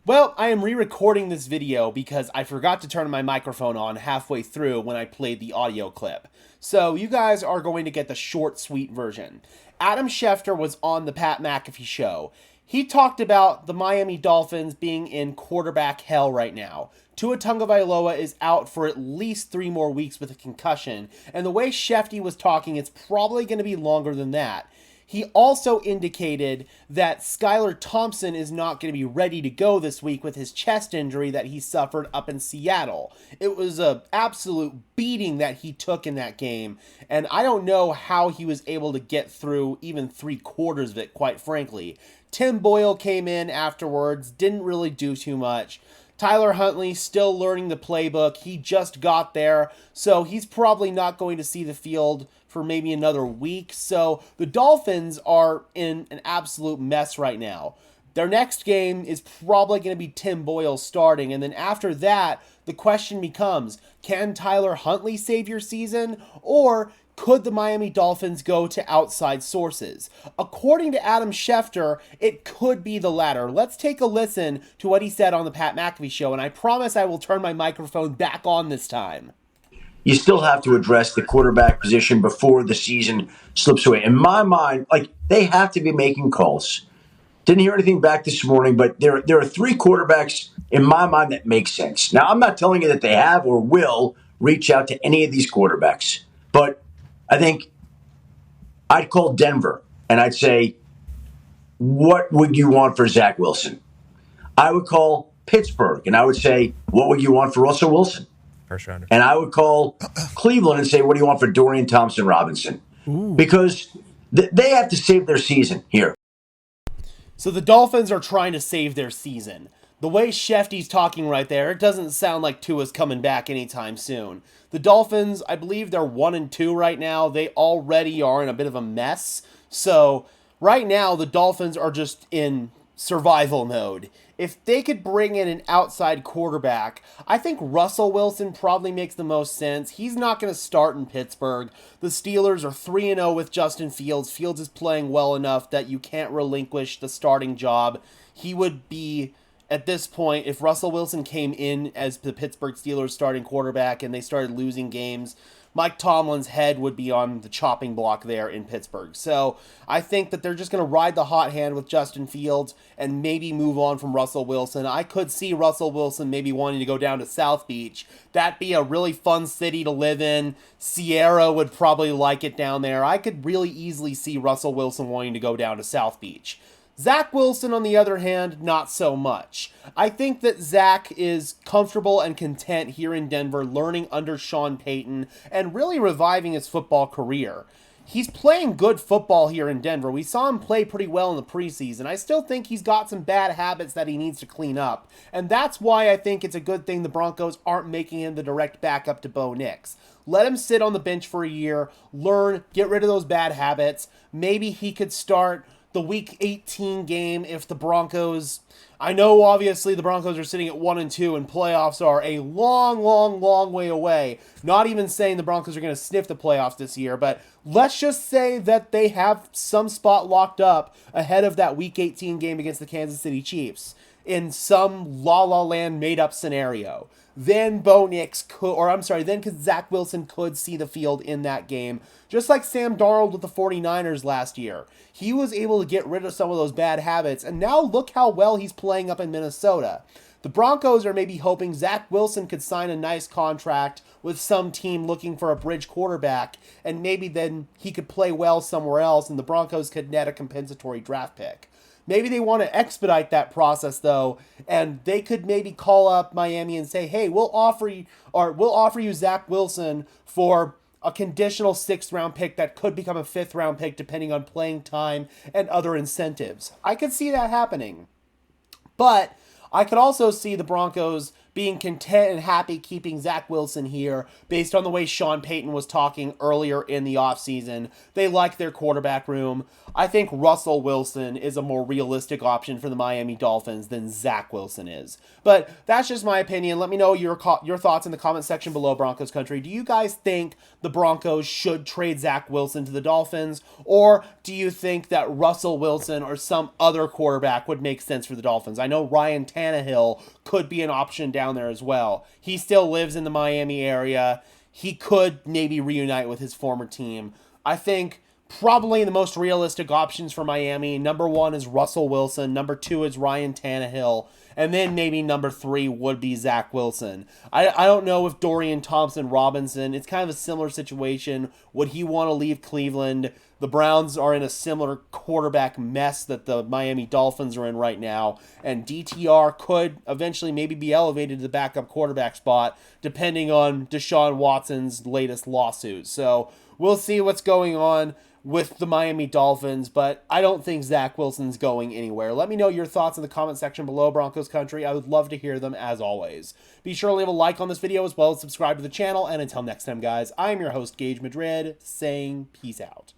Well, I am re-recording this video because I forgot to turn my microphone on halfway through when I played the audio clip. So you guys are going to get the short, sweet version. Adam Schefter was on the Pat McAfee show. He talked about the Miami Dolphins being in quarterback hell right now. Tua Tagovailoa is out for at least 3 more weeks with a concussion, and the way Shefty was talking, it's probably going to be longer than that. He also indicated that Skylar Thompson is not going to be ready to go this week with his chest injury that he suffered up in Seattle. It was an absolute beating that he took in that game, and I don't know how he was able to get through even 3/4 of it, quite frankly. Tim Boyle came in afterwards, didn't really do too much. Tyler Huntley still learning the playbook. He just got there, so he's probably not going to see the field for maybe another week. So the Dolphins are in an absolute mess right now. Their next game is probably going to be Tim Boyle starting, and then after that, the question becomes, can Tyler Huntley save your season, or could the Miami Dolphins go to outside sources? According to Adam Schefter, it could be the latter. Let's take a listen to what he said on the Pat McAfee show, and I promise I will turn my microphone back on this time. You still have to address the quarterback position before the season slips away. In my mind, they have to be making calls. Didn't hear anything back this morning, but there are 3 quarterbacks in my mind that make sense. Now, I'm not telling you that they have or will reach out to any of these quarterbacks, but I think I'd call Denver and I'd say, what would you want for Zach Wilson? I would call Pittsburgh and I would say, what would you want for Russell Wilson? First rounder. And I would call Cleveland and say, what do you want for Dorian Thompson-Robinson? Because they have to save their season here. So the Dolphins are trying to save their season. The way Shefty's talking right there, it doesn't sound like Tua's coming back anytime soon. The Dolphins, I believe they're 1-2 right now. They already are in a bit of a mess. So right now, the Dolphins are just in survival mode. If they could bring in an outside quarterback, I think Russell Wilson probably makes the most sense. He's not going to start in Pittsburgh. The Steelers are 3-0 with Justin Fields. Fields is playing well enough that you can't relinquish the starting job. He would be, at this point, if Russell Wilson came in as the Pittsburgh Steelers starting quarterback and they started losing games, Mike Tomlin's head would be on the chopping block there in Pittsburgh. So I think that they're just going to ride the hot hand with Justin Fields and maybe move on from Russell Wilson. I could see Russell Wilson maybe wanting to go down to South Beach. That'd be a really fun city to live in. Sierra would probably like it down there. I could really easily see Russell Wilson wanting to go down to South Beach. Zach Wilson, on the other hand, not so much. I think that Zach is comfortable and content here in Denver, learning under Sean Payton and really reviving his football career. He's playing good football here in Denver. We saw him play pretty well in the preseason. I still think he's got some bad habits that he needs to clean up. And that's why I think it's a good thing the Broncos aren't making him the direct backup to Bo Nix. Let him sit on the bench for a year, learn, get rid of those bad habits. Maybe he could start the Week 18 game if the Broncos... I know, obviously, the Broncos are sitting at 1-2, and playoffs are a long, long, long way away. Not even saying the Broncos are going to sniff the playoffs this year, but let's just say that they have some spot locked up ahead of that Week 18 game against the Kansas City Chiefs in some la-la land made-up scenario. Then then Zach Wilson could see the field in that game, just like Sam Darnold with the 49ers last year. He was able to get rid of some of those bad habits, and now look how well he's playing up in Minnesota. The Broncos are maybe hoping Zach Wilson could sign a nice contract with some team looking for a bridge quarterback, and maybe then he could play well somewhere else, and the Broncos could net a compensatory draft pick. Maybe they want to expedite that process, though, and they could maybe call up Miami and say, hey, we'll offer you Zach Wilson for a conditional 6th-round pick that could become a 5th-round pick depending on playing time and other incentives. I could see that happening. But I could also see the Broncos being content and happy keeping Zach Wilson here based on the way Sean Payton was talking earlier in the offseason. They like their quarterback room. I think Russell Wilson is a more realistic option for the Miami Dolphins than Zach Wilson is. But that's just my opinion. Let me know your thoughts in the comment section below, Broncos country. Do you guys think the Broncos should trade Zach Wilson to the Dolphins, or do you think that Russell Wilson or some other quarterback would make sense for the Dolphins? I know Ryan Tannehill could be an option down there as well. He still lives in the Miami area. He could maybe reunite with his former team. I think probably the most realistic options for Miami, number 1 is Russell Wilson, number 2 is Ryan Tannehill, and then maybe number 3 would be Zach Wilson. I don't know if Dorian Thompson-Robinson, it's kind of a similar situation. Would he want to leave Cleveland? The Browns are in a similar quarterback mess that the Miami Dolphins are in right now, and DTR could eventually maybe be elevated to the backup quarterback spot, depending on Deshaun Watson's latest lawsuit. So we'll see what's going on with the Miami Dolphins, but I don't think Zach Wilson's going anywhere. Let me know your thoughts in the comment section below, Broncos country. I would love to hear them as always. Be sure to leave a like on this video as well as subscribe to the channel, and until next time, guys, I'm your host, Gage Madrid, saying peace out.